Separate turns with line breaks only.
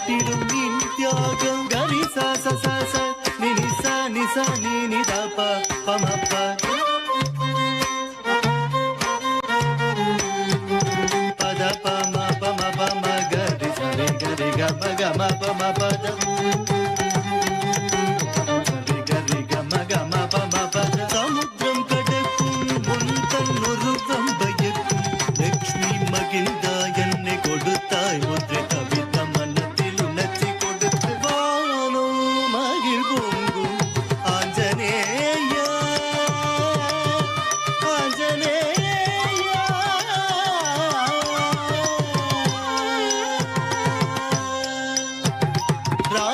காட்டிடும் நின் தியாகம் கரி சா ச ச ச நி நி சா நி சா நி நி த ப ப ம ப பத ப ம ப ம ப ம கரி ச ரி க ரி க ம க ம ப ம ப த ரி க ரி க ம க ம ப ம ப த சமுத்திரம் கடக்கும் முன் தன்னுருவம் பயக்கும் லக்ஷ்மி மகிழ்ந்தா என்னை கொடுத்தாய் ஒற்றை கவித மனத்தில் உணர்ச்சி கொடுத்து வானோ மகிழ் பொங்கும் ஆஞ்சநேயா ஆஞ்சநேயா ரா